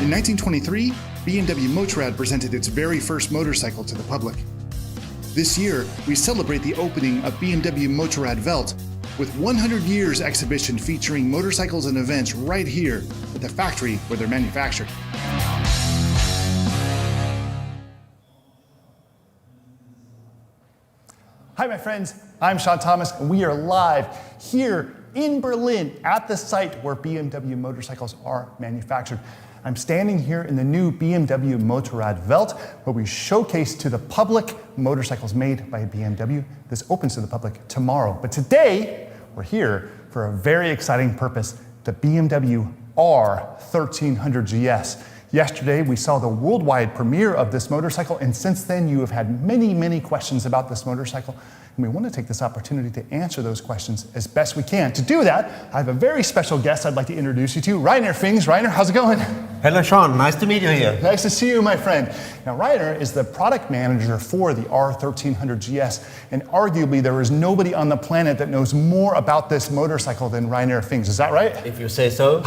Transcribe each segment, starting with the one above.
In 1923, BMW Motorrad presented its very first motorcycle to the public. This year, we celebrate the opening of BMW Motorrad Welt with 100 Years exhibition featuring motorcycles and events right here at the factory where they're manufactured. Hi, my friends. I'm Sean Thomas, and we are live here in Berlin at the site where BMW motorcycles are manufactured. I'm standing here in the new BMW Motorrad Welt, where we showcase to the public motorcycles made by BMW. This opens to the public tomorrow. But today, we're here for a very exciting purpose, the BMW R1300 GS. Yesterday, we saw the worldwide premiere of this motorcycle, and since then, you have had many, many questions about this motorcycle. And we want to take this opportunity to answer those questions as best we can. To do that, I have a very special guest I'd like to introduce you to, Rainer Fings. Rainer, how's it going? Hello, Sean. Nice to meet you here. Nice to see you, my friend. Now, Rainer is the product manager for the R1300 GS, and arguably there is nobody on the planet that knows more about this motorcycle than Rainer Fings. Is that right? If you say so.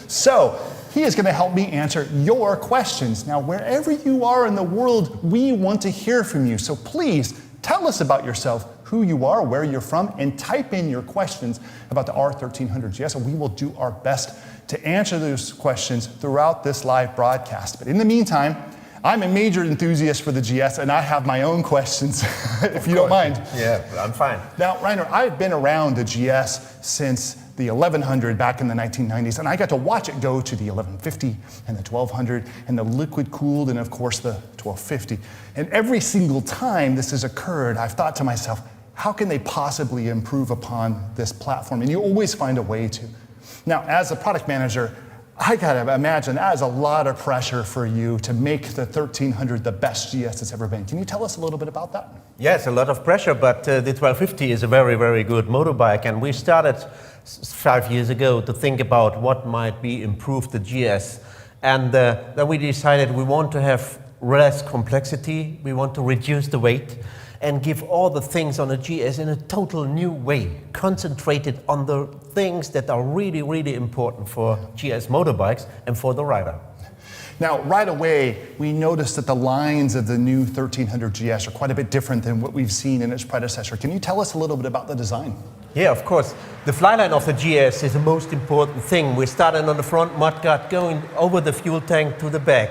So, he is going to help me answer your questions. Now, wherever you are in the world, we want to hear from you. So please tell us about yourself, who you are, where you're from, and type in your questions about the R1300 GS, and we will do our best to answer those questions throughout this live broadcast. But in the meantime, I'm a major enthusiast for the GS, and I have my own questions, if you don't mind. Yeah, I'm fine. Now, Rainer, I've been around the GS since the 1100 back in the 1990s, and I got to watch it go to the 1150 and the 1200 and the liquid cooled and of course the 1250. And every single time this has occurred, I've thought to myself, how can they possibly improve upon this platform? And you always find a way to. Now, as a product manager, I gotta imagine that is a lot of pressure for you to make the 1300 the best GS it's ever been. Can you tell us a little bit about that? Yes, a lot of pressure, but the 1250 is a very, very good motorbike, and we started 5 years ago to think about what might be improved the GS, and then we decided we want to have less complexity, we want to reduce the weight, and give all the things on a GS in a total new way, concentrated on the things that are really, really important for GS motorbikes and for the rider. Now, right away, we noticed that the lines of the new 1300 GS are quite a bit different than what we've seen in its predecessor. Can you tell us a little bit about the design? Yeah, of course. The flyline of the GS is the most important thing. We started on the front mudguard going over the fuel tank to the back.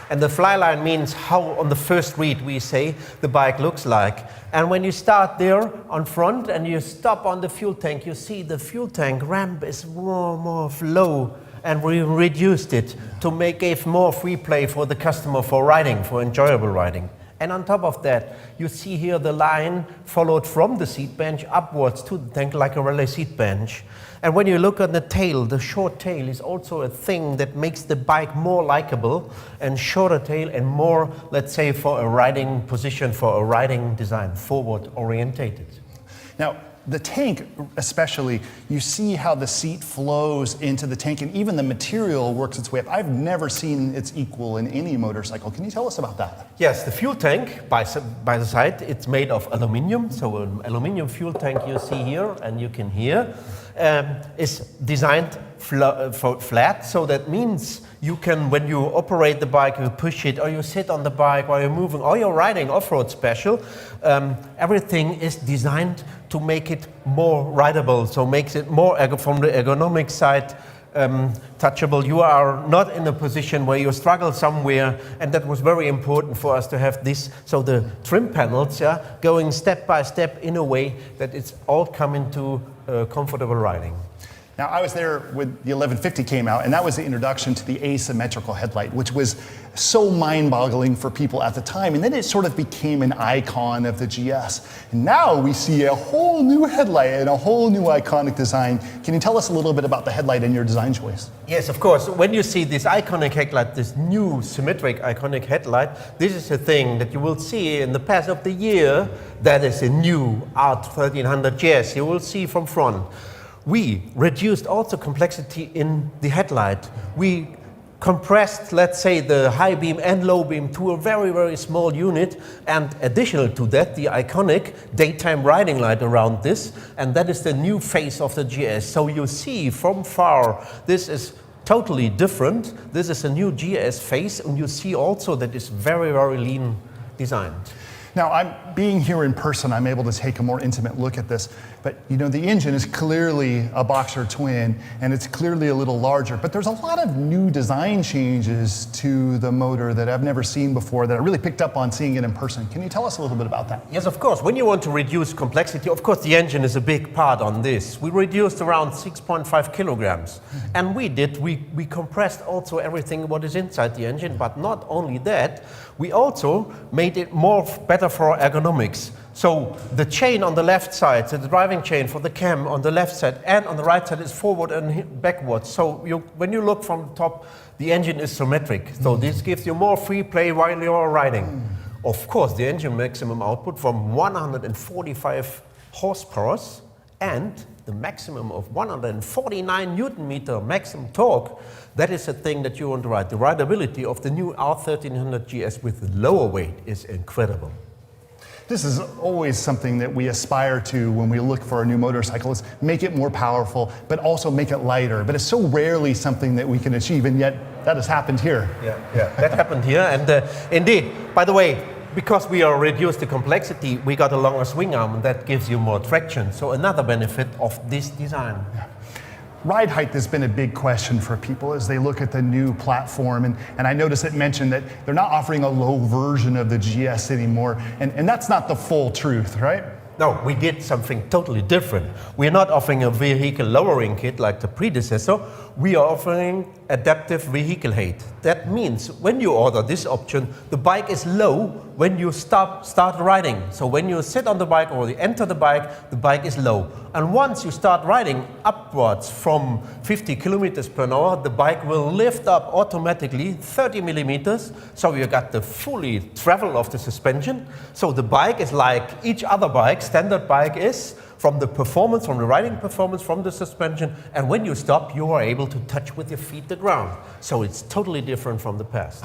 And the flyline means how on the first read we say the bike looks like. And when you start there on front and you stop on the fuel tank, you see the fuel tank ramp is more low, and we reduced it to give more free play for the customer for riding, for enjoyable riding. And on top of that, you see here the line followed from the seat bench upwards to the tank like a rally seat bench. And when you look at the tail, the short tail is also a thing that makes the bike more likable, and shorter tail and more, let's say, for a riding position, for a riding design, forward orientated. Now, the tank especially, you see how the seat flows into the tank, and even the material works its way up. I've never seen its equal in any motorcycle. Can you tell us about that? Yes, the fuel tank by the side, it's made of aluminium. So an aluminium fuel tank you see here and you can hear is designed flat. So that means you can, when you operate the bike, you push it, or you sit on the bike while you're moving, or you're riding off-road special, everything is designed to make it more rideable, so makes it more, from the ergonomic side, touchable. You are not in a position where you struggle somewhere, and that was very important for us to have this. So the trim panels, going step by step in a way that it's all coming to comfortable riding. Now, I was there when the 1150 came out, and that was the introduction to the asymmetrical headlight, which was so mind-boggling for people at the time. And then it sort of became an icon of the GS. And now we see a whole new headlight and a whole new iconic design. Can you tell us a little bit about the headlight and your design choice? Yes, of course. When you see this iconic headlight, this new symmetric iconic headlight, this is a thing that you will see in the past of the year. That is a new R1300 GS you will see from front. We reduced also complexity in the headlight. We compressed, let's say, the high beam and low beam to a very, very small unit, and additional to that, the iconic daytime riding light around this, and that is the new face of the GS. So you see from far, this is totally different. This is a new GS face, and you see also that it's very, very lean designed. Now, being here in person, I'm able to take a more intimate look at this. But you know, the engine is clearly a Boxer twin, and it's clearly a little larger. But there's a lot of new design changes to the motor that I've never seen before that I really picked up on seeing it in person. Can you tell us a little bit about that? Yes, of course. When you want to reduce complexity, of course, the engine is a big part on this. We reduced around 6.5 kilograms. And we compressed also everything what is inside the engine. But not only that, we also made it better for ergonomics. So the chain on the left side, so the driving chain for the cam on the left side and on the right side is forward and backwards. So when you look from the top, the engine is symmetric. So this gives you more free play while you're riding. Of course, the engine maximum output from 145 horsepower and the maximum of 149 Newton meter maximum torque. That is a thing that you want to ride. The rideability of the new R1300 GS with lower weight is incredible. This is always something that we aspire to when we look for a new motorcycle, is make it more powerful, but also make it lighter. But it's so rarely something that we can achieve, and yet that has happened here. Yeah, that happened here. And indeed, by the way, because we are reduced the complexity, we got a longer swing arm, and that gives you more traction. So another benefit of this design. Yeah. Ride height has been a big question for people as they look at the new platform, and I noticed it mentioned that they're not offering a low version of the GS anymore, and that's not the full truth, right? No, we did something totally different. We're not offering a vehicle lowering kit like the predecessor. We are offering adaptive vehicle height. That means when you order this option, the bike is low when you start riding. So when you sit on the bike or you enter the bike is low. And once you start riding upwards from 50 kilometers per hour, the bike will lift up automatically 30 millimeters. So you got the fully travel of the suspension. So the bike is like each other bike, standard bike is, from the performance, from the riding performance, from the suspension, and when you stop, you are able to touch with your feet the ground. So it's totally different from the past.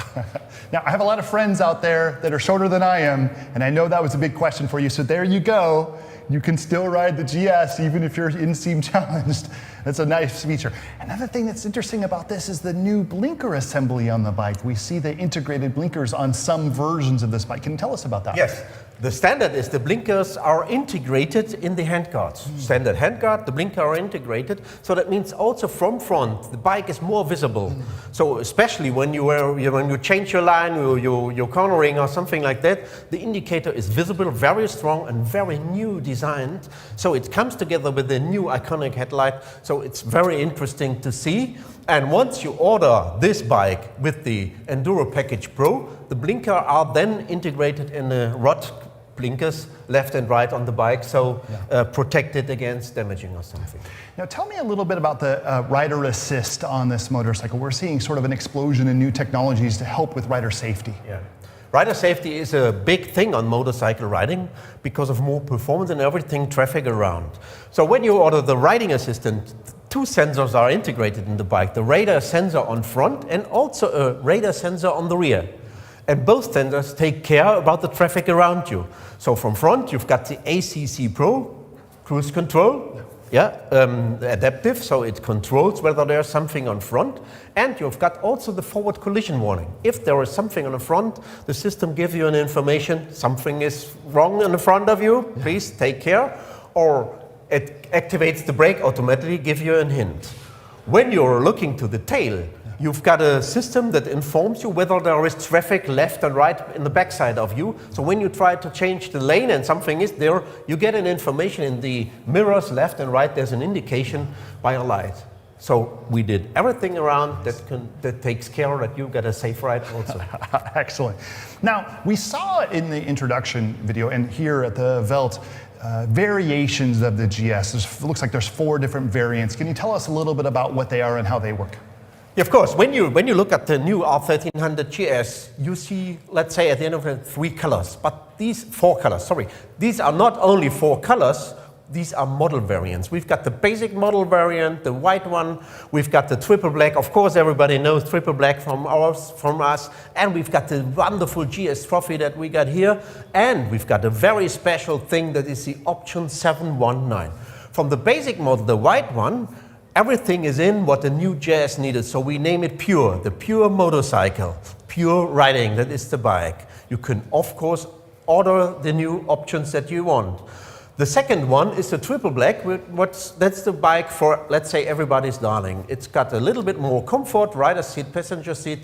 Now, I have a lot of friends out there that are shorter than I am, and I know that was a big question for you, so there you go. You can still ride the GS even if you're inseam challenged. That's a nice feature. Another thing that's interesting about this is the new blinker assembly on the bike. We see the integrated blinkers on some versions of this bike. Can you tell us about that? Yes. The standard is the blinkers are integrated in the handguards. Standard handguard, the blinker are integrated. So that means also from front, the bike is more visible. So especially when you change your line, you're cornering or something like that, the indicator is visible, very strong and very new designed. So it comes together with the new iconic headlight. So it's very interesting to see. And once you order this bike with the Enduro Package Pro, the blinker are then integrated in the rod blinkers left and right on the bike, so protected against damaging or something. Now tell me a little bit about the rider assist on this motorcycle. We're seeing sort of an explosion in new technologies to help with rider safety. Yeah. Rider safety is a big thing on motorcycle riding because of more performance and everything traffic around. So when you order the riding assistant, two sensors are integrated in the bike, the radar sensor on front and also a radar sensor on the rear. And both sensors take care about the traffic around you. So from front, you've got the ACC Pro, cruise control, adaptive, so it controls whether there's something on front. And you've got also the forward collision warning. If there is something on the front, the system gives you an information, something is wrong in the front of you, please take care. Or it activates the brake automatically, give you a hint. When you're looking to the tail, you've got a system that informs you whether there is traffic left and right in the backside of you. So when you try to change the lane and something is there, you get an information in the mirrors left and right. There's an indication by a light. So we did everything around that takes care that you get a safe ride also. Excellent. Now, we saw in the introduction video and here at the Welt, variations of the GS. It looks like there's 4 different variants. Can you tell us a little bit about what they are and how they work? Yeah, of course, when you look at the new R1300 GS, you see, let's say at the end of it, 3 colors, but these 4 colors, sorry. These are not only 4 colors, these are model variants. We've got the basic model variant, the white one. We've got the triple black. Of course, everybody knows triple black from us. And we've got the wonderful GS Trophy that we got here. And we've got a very special thing that is the Option 719. From the basic model, the white one, everything is in what the new GS needed. So we name it Pure, the Pure motorcycle, Pure riding, that is the bike. You can, of course, order the new options that you want. The second one is the triple black. That's the bike for, let's say, everybody's darling. It's got a little bit more comfort, rider seat, passenger seat,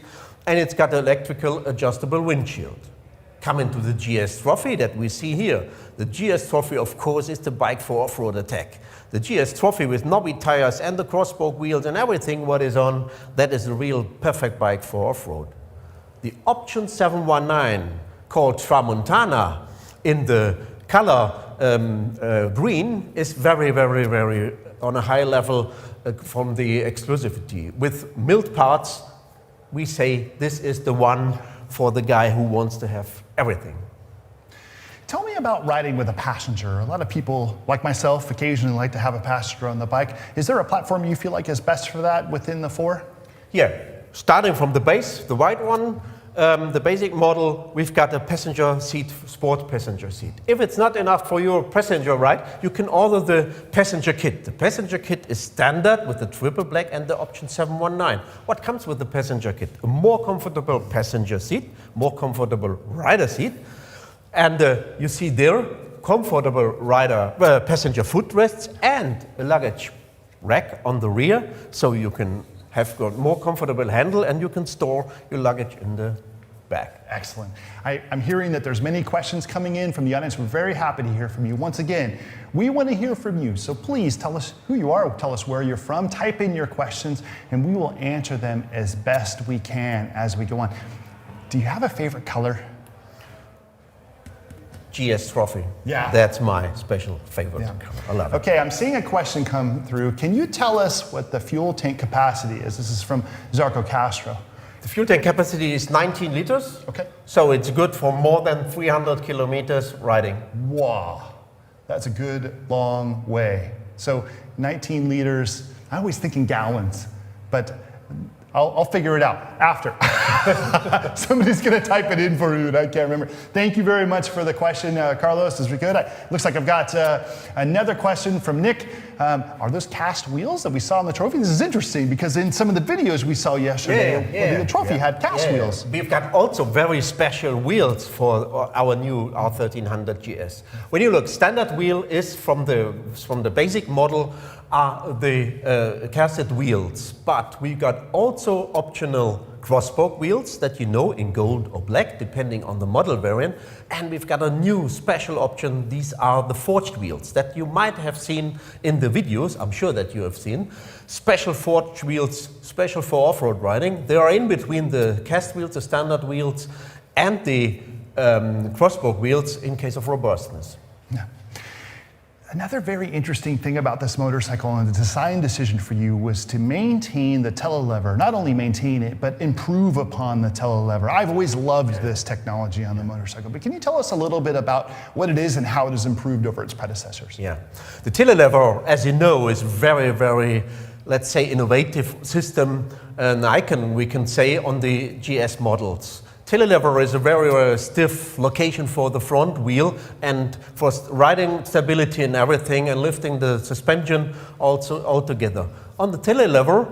and it's got electrical adjustable windshield. Coming to the GS Trophy that we see here. The GS Trophy, of course, is the bike for off-road attack. The GS Trophy with knobby tires and the cross-spoke wheels and everything what is on, that is a real perfect bike for off-road. The Option 719, called Tramontana, in the color green, is very, very, very on a high level from the exclusivity. With milled parts, we say this is the one for the guy who wants to have everything. Tell me about riding with a passenger. A lot of people, like myself, occasionally like to have a passenger on the bike. Is there a platform you feel like is best for that within the 4? Yeah, starting from the base, the white one, the basic model, we've got a passenger seat, sport passenger seat. If it's not enough for your passenger ride, you can order the passenger kit. The passenger kit is standard with the triple black and the Option 719. What comes with the passenger kit? A more comfortable passenger seat, more comfortable rider seat, and you see there, comfortable rider passenger footrests and a luggage rack on the rear, so you can have got more comfortable handle and you can store your luggage in the back. Excellent. I'm hearing that there's many questions coming in from the audience. We're very happy to hear from you. Once again, we want to hear from you, so please tell us who you are, tell us where you're from, type in your questions, and we will answer them as best we can as we go on. Do you have a favorite color? GS Trophy. Yeah. That's my special favorite. Yeah. I love it. Okay, I'm seeing a question come through. Can you tell us what the fuel tank capacity is? This is from Zarco Castro. The fuel tank capacity is 19 liters. Okay. So it's good for more than 300 kilometers riding. Wow, that's a good long way. So 19 liters, I always think in gallons, but I'll figure it out after. Somebody's going to type it in for you, and I can't remember. Thank you very much for the question, Carlos. Is we good? Looks like I've got another question from Nick. Are those cast wheels that we saw on the trophy? This is interesting because in some of the videos we saw yesterday, the trophy had cast wheels. We've got also very special wheels for our new R1300 GS. When you look, standard wheel is from the basic model are the casted wheels, but we got also optional cross-spoke wheels that you know in gold or black, depending on the model variant. And we've got a new special option. These are the forged wheels that you might have seen in the videos. I'm sure that you have seen. Special forged wheels, special for off-road riding. They are in between the cast wheels, the standard wheels, and the cross-spoke wheels in case of robustness. Yeah. Another very interesting thing about this motorcycle and the design decision for you was to maintain the telelever, not only maintain it, but improve upon the telelever. I've always loved this technology on the motorcycle, but can you tell us a little bit about what it is and how it has improved over its predecessors? Yeah, the telelever, as you know, is very, very, let's say, innovative system, and we can say on the GS models. Telelever is a very, very stiff location for the front wheel and for riding stability and everything and lifting the suspension also altogether. On the telelever,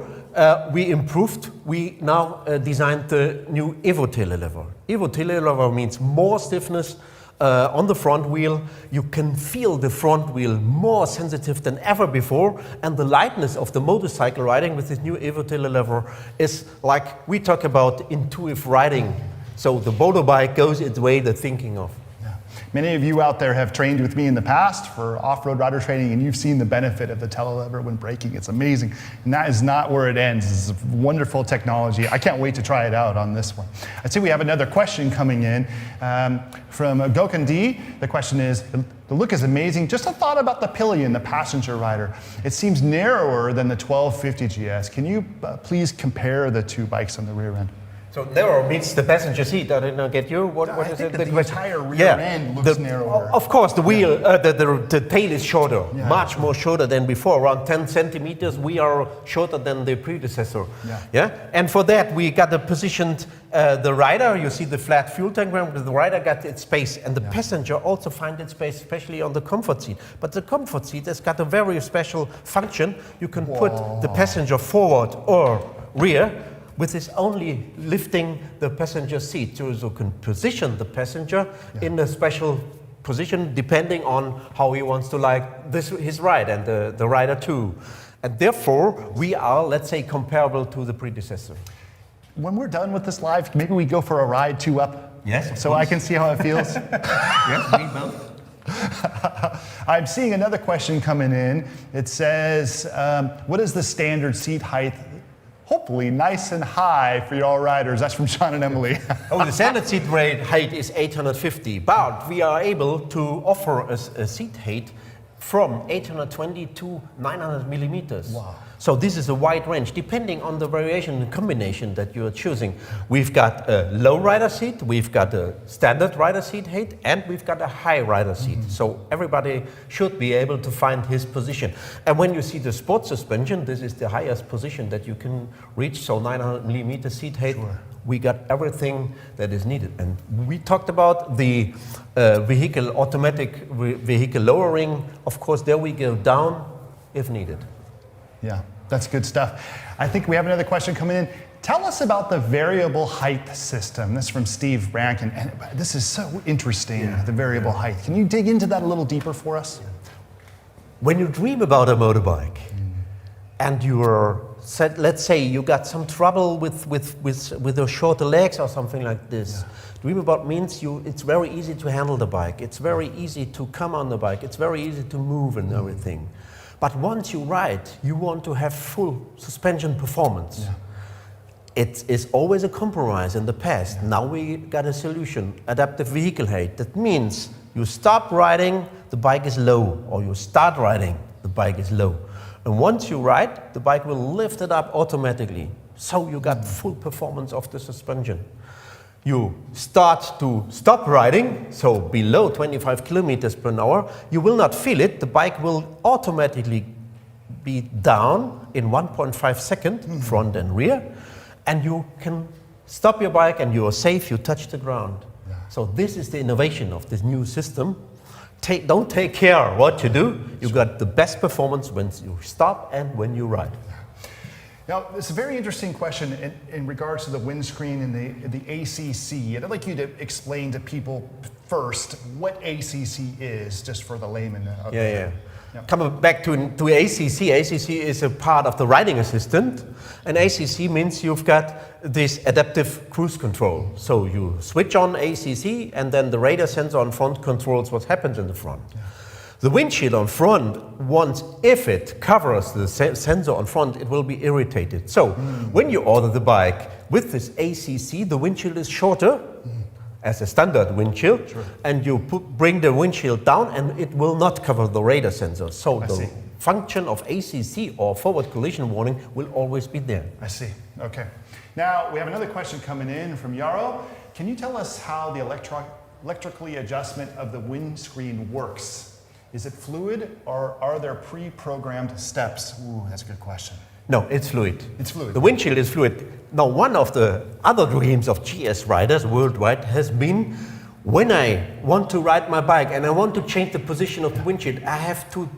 we improved. We now designed the new Evo telelever. Evo telelever means more stiffness on the front wheel. You can feel the front wheel more sensitive than ever before, and the lightness of the motorcycle riding with this new Evo telelever is like we talk about intuitive riding. So the motorbike goes its way the thinking of. Yeah. Many of you out there have trained with me in the past for off-road rider training, and you've seen the benefit of the telelever when braking. It's amazing. And that is not where it ends. This is wonderful technology. I can't wait to try it out on this one. I see we have another question coming in from Gokhan D. The question is, the look is amazing. Just a thought about the pillion, the passenger rider. It seems narrower than the 1250 GS. Can you please compare the two bikes on the rear end? So narrow means the passenger seat. I did not get you. What I is think it? that the entire rear end looks narrower. Of course, the wheel, the tail is shorter, Yeah. much more shorter than before. Around 10 centimeters, we are shorter than the predecessor. Yeah. And for that, we got positioned the rider. You see the flat fuel tank. The rider got its space, and the passenger also find its space, especially on the comfort seat. But the comfort seat has got a very special function. You can put the passenger forward or rear, with this only lifting the passenger seat. So you can position the passenger in a special position depending on how he wants to like his ride, and the rider too. And therefore, we are, let's say, comparable to the predecessor. When we're done with this live, maybe we go for a ride two up? Yes, of So course. I can see how it feels? Yes, we both. I'm seeing another question coming in. It says, what is the standard seat height? Hopefully nice and high for your all riders. That's from Sean and Emily. The standard seat height is 850, but we are able to offer a seat height from 820 to 900 millimeters. Wow. So this is a wide range, depending on the variation and combination that you are choosing. We've got a low rider seat, we've got a standard rider seat height, and we've got a high rider seat. So everybody should be able to find his position. And when you see the sport suspension, this is the highest position that you can reach, so 900 millimeter seat height. Sure. We got everything that is needed. And we talked about the automatic vehicle lowering. Of course, there we go down if needed. Yeah, that's good stuff. I think we have another question coming in. Tell us about the variable height system. This is from Steve Rankin. And this is so interesting, the variable height. Can you dig into that a little deeper for us? When you dream about a motorbike and you're said, let's say you got some trouble with your shorter legs or something like this. Dream about means it's very easy to handle the bike. It's very easy to come on the bike. It's very easy to move and everything. But once you ride, you want to have full suspension performance. Yeah. It is always a compromise in the past. Now we got a solution, adaptive vehicle height. That means you stop riding, the bike is low, or you start riding, the bike is low. And once you ride, the bike will lift it up automatically. So you got full performance of the suspension. You start to stop riding, so below 25 kilometers per hour, you will not feel it. The bike will automatically be down in 1.5 seconds, front and rear, and you can stop your bike and you are safe, you touch the ground. Yeah. So this is the innovation of this new system. Don't take care what you do. You got the best performance when you stop and when you ride. Now, it's a very interesting question in regards to the windscreen and the ACC. And I'd like you to explain to people first what ACC is, just for the layman. Yeah. Coming back to ACC, ACC is a part of the riding assistant, and ACC means you've got this adaptive cruise control. So you switch on ACC, and then the radar sensor on front controls what happens in the front. Yeah. The windshield on front, if it covers the sensor on front, it will be irritated. So when you order the bike with this ACC, the windshield is shorter as a standard windshield, and you bring the windshield down and it will not cover the radar sensor. So the function of ACC or forward collision warning will always be there. I see, okay. Now, we have another question coming in from Yarrow. Can you tell us how the electrically adjustment of the windscreen works? Is it fluid or are there pre-programmed steps? Ooh, that's a good question. No, it's fluid. It's fluid. The windshield is fluid. Now, one of the other dreams of GS riders worldwide has been, when I want to ride my bike and I want to change the position of the windshield, I have to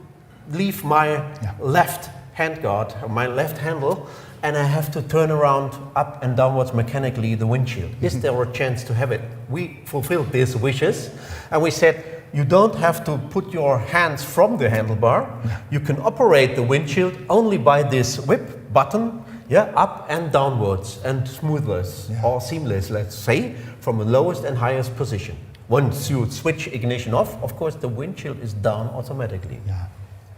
leave my left handguard, my left handle, and I have to turn around up and downwards mechanically the windshield. Is there a chance to have it? We fulfilled these wishes, and we said, you don't have to put your hands from the handlebar. You can operate the windshield only by this whip button, up and downwards, and smoothless or seamless, let's say, from the lowest and highest position. Once you switch ignition off, of course, the windshield is down automatically. Yeah,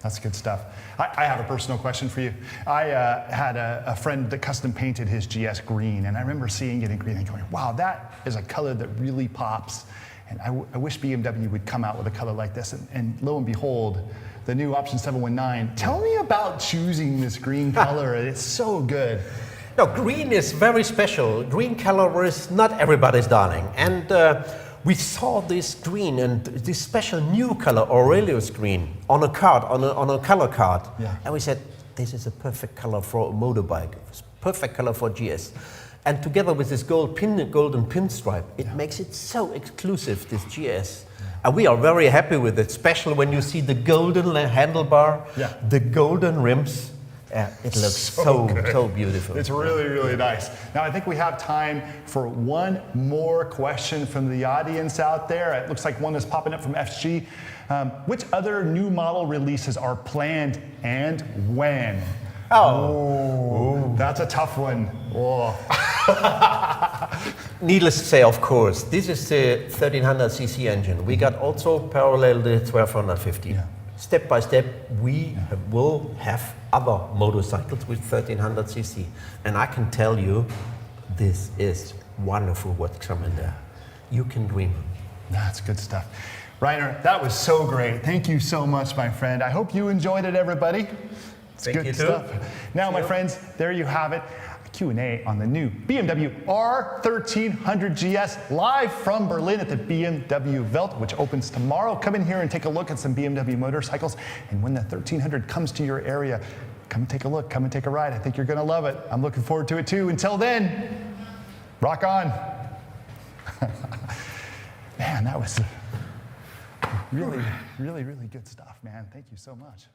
that's good stuff. I have a personal question for you. I had a friend that custom painted his GS green, and I remember seeing it in green and going, wow, that is a color that really pops. And I wish BMW would come out with a color like this. And lo and behold, the new Option 719. Tell me about choosing this green color. It's so good. No, green is very special. Green color is not everybody's darling. And we saw this green and this special new color, Aurelius green, on a card, on a color card. Yeah. And we said, this is a perfect color for a motorbike, perfect color for GS. And together with this golden pinstripe, it makes it so exclusive, this GS. And we are very happy with it, especially when you see the golden handlebar, the golden rims. It looks so beautiful. It's really, really nice. Now, I think we have time for one more question from the audience out there. It looks like one is popping up from FG. Which other new model releases are planned and when? Oh, that's a tough one. Oh. Needless to say, of course, this is the 1300cc engine. We got also parallel the 1250. Step by step, we will have other motorcycles with 1300cc. And I can tell you, this is wonderful what's coming there. You can dream. That's good stuff. Rainer, that was so great. Thank you so much, my friend. I hope you enjoyed it, everybody. It's Thank good you stuff. too. Now, my friends, there you have it. Q&A on the new BMW R1300 GS live from Berlin at the BMW Welt, which opens tomorrow. Come in here and take a look at some BMW motorcycles. And when the 1300 comes to your area, come and take a look, come and take a ride. I think you're going to love it. I'm looking forward to it too. Until then, rock on. Man, that was really, really, really good stuff, man. Thank you so much.